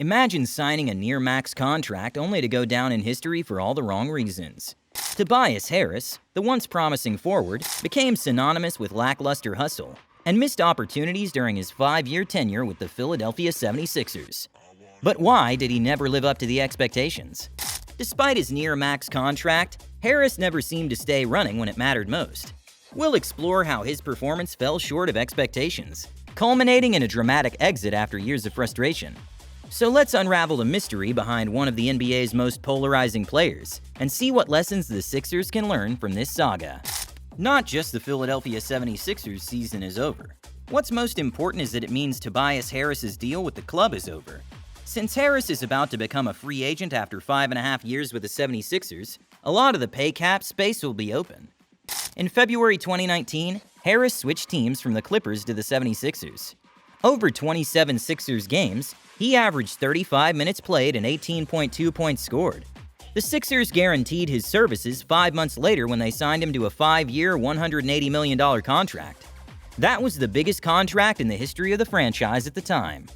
Imagine signing a near-max contract only to go down in history for all the wrong reasons. Tobias Harris, the once promising forward, became synonymous with lackluster hustle and missed opportunities during his 5-year tenure with the Philadelphia 76ers. But why did he never live up to the expectations? Despite his near-max contract, Harris never seemed to stay running when it mattered most. We'll explore how his performance fell short of expectations, culminating in a dramatic exit after years of frustration. So let's unravel the mystery behind one of the NBA's most polarizing players and see what lessons the Sixers can learn from this saga. Not just the Philadelphia 76ers season is over. What's most important is that it means Tobias Harris's deal with the club is over. Since Harris is about to become a free agent after 5.5 years with the 76ers, a lot of the pay cap space will be open. In February 2019, Harris switched teams from the Clippers to the 76ers. Over 27 Sixers games, he averaged 35 minutes played and 18.2 points scored. The Sixers guaranteed his services 5 months later when they signed him to a 5-year, $180 million contract. That was the biggest contract in the history of the franchise at the time.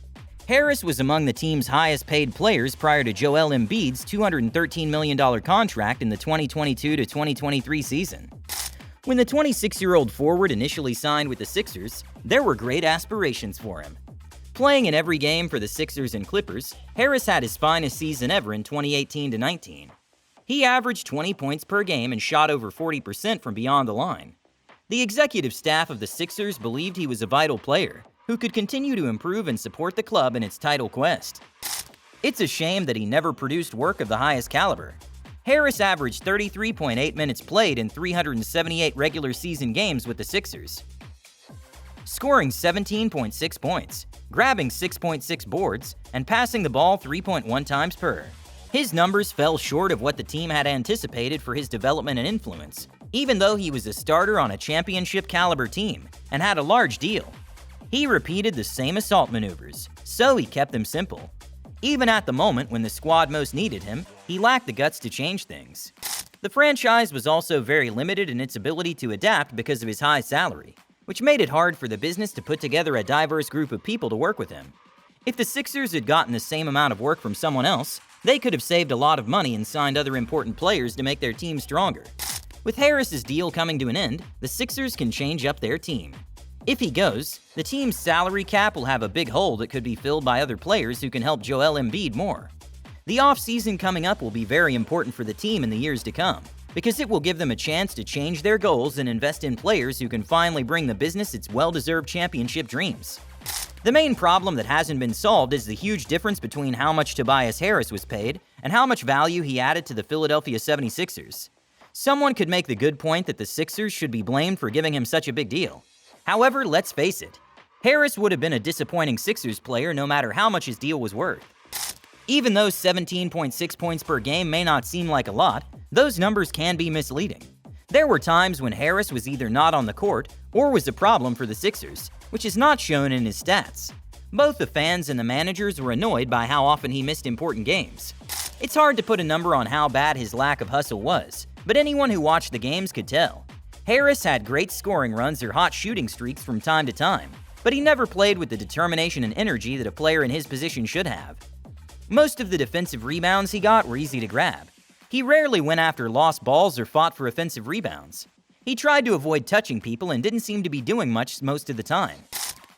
Harris was among the team's highest-paid players prior to Joel Embiid's $213 million contract in the 2022-2023 season. When the 26-year-old forward initially signed with the Sixers, there were great aspirations for him. Playing in every game for the Sixers and Clippers, Harris had his finest season ever in 2018-19. He averaged 20 points per game and shot over 40% from beyond the line. The executive staff of the Sixers believed he was a vital player who could continue to improve and support the club in its title quest. It's a shame that he never produced work of the highest caliber. Harris averaged 33.8 minutes played in 378 regular season games with the Sixers, scoring 17.6 points, grabbing 6.6 boards, and passing the ball 3.1 times per. His numbers fell short of what the team had anticipated for his development and influence, even though he was a starter on a championship-caliber team and had a large deal. He repeated the same assault maneuvers, so he kept them simple. Even at the moment when the squad most needed him, he lacked the guts to change things. The franchise was also very limited in its ability to adapt because of his high salary, which made it hard for the business to put together a diverse group of people to work with him. If the Sixers had gotten the same amount of work from someone else, they could have saved a lot of money and signed other important players to make their team stronger. With Harris's deal coming to an end, the Sixers can change up their team. If he goes, the team's salary cap will have a big hole that could be filled by other players who can help Joel Embiid more. The offseason coming up will be very important for the team in the years to come, because it will give them a chance to change their goals and invest in players who can finally bring the business its well-deserved championship dreams. The main problem that hasn't been solved is the huge difference between how much Tobias Harris was paid and how much value he added to the Philadelphia 76ers. Someone could make the good point that the Sixers should be blamed for giving him such a big deal. However, let's face it, Harris would have been a disappointing Sixers player no matter how much his deal was worth. Even though 17.6 points per game may not seem like a lot, those numbers can be misleading. There were times when Harris was either not on the court or was a problem for the Sixers, which is not shown in his stats. Both the fans and the managers were annoyed by how often he missed important games. It's hard to put a number on how bad his lack of hustle was, but anyone who watched the games could tell. Harris had great scoring runs or hot shooting streaks from time to time, but he never played with the determination and energy that a player in his position should have. Most of the defensive rebounds he got were easy to grab. He rarely went after lost balls or fought for offensive rebounds. He tried to avoid touching people and didn't seem to be doing much most of the time.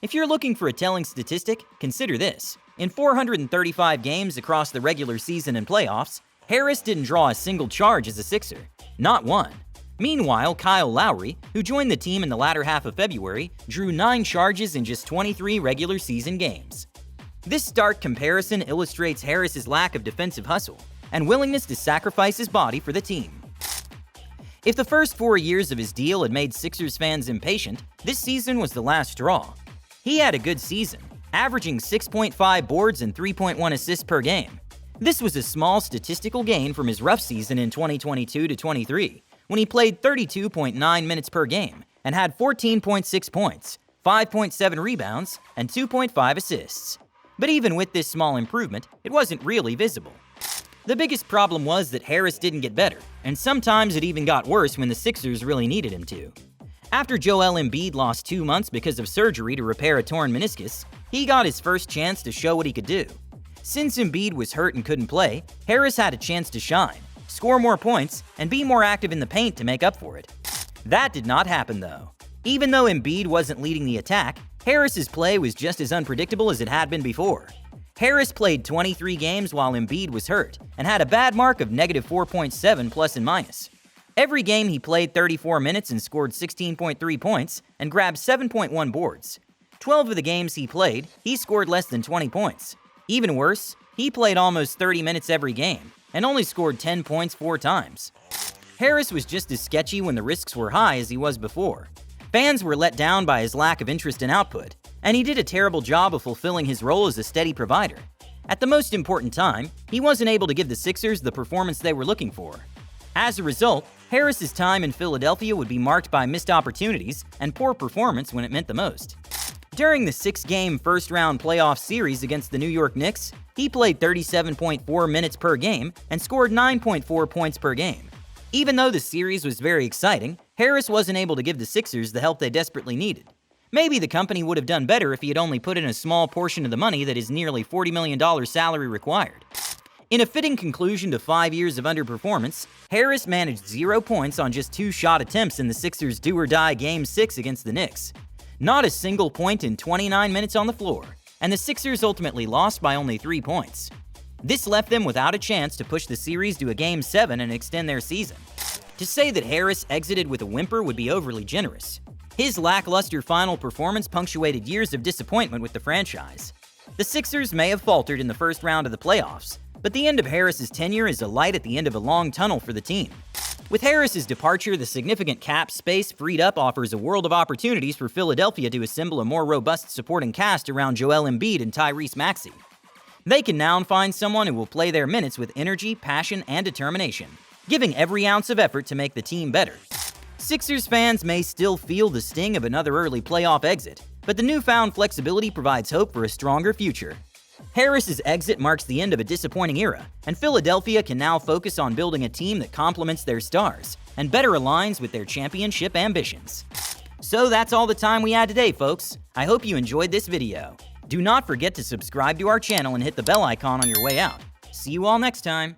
If you're looking for a telling statistic, consider this. In 435 games across the regular season and playoffs, Harris didn't draw a single charge as a Sixer. Not one. Meanwhile, Kyle Lowry, who joined the team in the latter half of February, drew 9 charges in just 23 regular season games. This stark comparison illustrates Harris's lack of defensive hustle and willingness to sacrifice his body for the team. If the first 4 years of his deal had made Sixers fans impatient, this season was the last straw. He had a good season, averaging 6.5 boards and 3.1 assists per game. This was a small statistical gain from his rough season in 2022-23, when he played 32.9 minutes per game and had 14.6 points, 5.7 rebounds, and 2.5 assists. But even with this small improvement, it wasn't really visible. The biggest problem was that Harris didn't get better, and sometimes it even got worse when the Sixers really needed him to. After Joel Embiid lost 2 months because of surgery to repair a torn meniscus, he got his first chance to show what he could do. Since Embiid was hurt and couldn't play, Harris had a chance to shine, score more points, and be more active in the paint to make up for it. That did not happen though. Even though Embiid wasn't leading the attack, Harris's play was just as unpredictable as it had been before. Harris played 23 games while Embiid was hurt and had a bad mark of -4.7 plus and minus. Every game he played 34 minutes and scored 16.3 points and grabbed 7.1 boards. 12 of the games he played, he scored less than 20 points. Even worse, he played almost 30 minutes every game and only scored 10 points 4 times. Harris was just as sketchy when the risks were high as he was before. Fans were let down by his lack of interest and output, and he did a terrible job of fulfilling his role as a steady provider. At the most important time, he wasn't able to give the Sixers the performance they were looking for. As a result, Harris's time in Philadelphia would be marked by missed opportunities and poor performance when it meant the most. During the 6-game first-round playoff series against the New York Knicks, he played 37.4 minutes per game and scored 9.4 points per game. Even though the series was very exciting, Harris wasn't able to give the Sixers the help they desperately needed. Maybe the company would have done better if he had only put in a small portion of the money that his nearly $40 million salary required. In a fitting conclusion to 5 years of underperformance, Harris managed 0 points on just 2 shot attempts in the Sixers' do-or-die Game 6 against the Knicks. Not a single point in 29 minutes on the floor, and the Sixers ultimately lost by only 3 points. This left them without a chance to push the series to a Game 7 and extend their season. To say that Harris exited with a whimper would be overly generous. His lackluster final performance punctuated years of disappointment with the franchise. The Sixers may have faltered in the first round of the playoffs, but the end of Harris's tenure is a light at the end of a long tunnel for the team. With Harris's departure, the significant cap space freed up offers a world of opportunities for Philadelphia to assemble a more robust supporting cast around Joel Embiid and Tyrese Maxey. They can now find someone who will play their minutes with energy, passion, and determination, giving every ounce of effort to make the team better. Sixers fans may still feel the sting of another early playoff exit, but the newfound flexibility provides hope for a stronger future. Harris's exit marks the end of a disappointing era, and Philadelphia can now focus on building a team that complements their stars and better aligns with their championship ambitions. So that's all the time we had today, folks. I hope you enjoyed this video. Do not forget to subscribe to our channel and hit the bell icon on your way out. See you all next time.